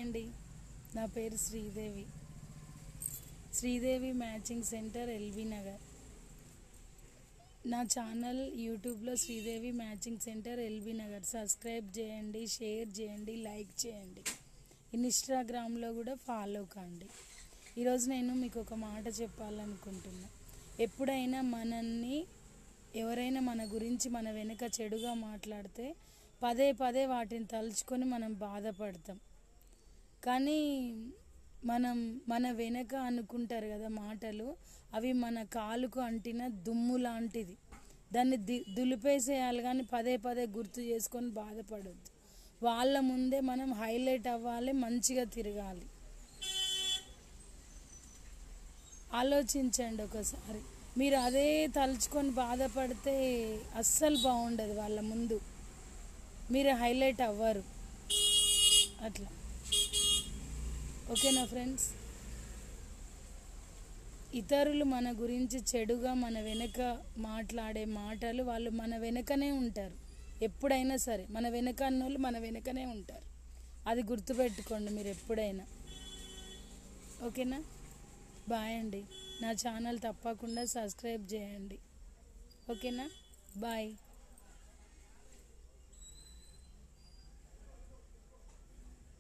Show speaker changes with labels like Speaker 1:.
Speaker 1: అండి, నా పేరు Sridevi matching centre LB Nagar. నా ఛానల్ యూట్యూబ్లో Sridevi matching centre LB Nagar. Subscribe చేయండి, షేర్ చేయండి, లైక్ చేయండి. ఇన్స్టాగ్రామ్లో కూడా ఫాలో కాండి. ఈరోజు నేను మీకు ఒక మాట చెప్పాలనుకుంటున్నా. ఎప్పుడైనా ఎవరైనా మన గురించి మన వెనుక చెడుగా మాట్లాడితే పదే పదే వాటిని తలుచుకొని మనం బాధపడతాం. కానీ మన వెనక అనుకుంటారు కదా మాటలు, అవి మన కాలుకు అంటిన దుమ్ము లాంటిది. దాన్ని దులిపేసేయాలి కానీ పదే పదే గుర్తు చేసుకొని బాధపడద్దు. వాళ్ళ ముందే మనం హైలైట్ అవ్వాలి, మంచిగా తిరగాలి. ఆలోచించండి ఒకసారి. మీరు అదే తలుచుకొని బాధపడితే అస్సలు బాగుండదు. వాళ్ళ ముందు మీరు హైలైట్ అవ్వరు. అట్లా ఓకేనా ఫ్రెండ్స్? ఇతరులు మన గురించి చెడుగా మన వెనక మాట్లాడే మాటలు, వాళ్ళు మన వెనకనే ఉంటారు. ఎప్పుడైనా సరే మన వెనక అన్నోళ్ళు మన వెనకనే ఉంటారు. అది గుర్తుపెట్టుకోండి మీరు ఎప్పుడైనా. ఓకేనా? బాయ్ అండి. నా ఛానల్ తప్పకుండా సబ్స్క్రైబ్ చేయండి. ఓకేనా? బాయ్.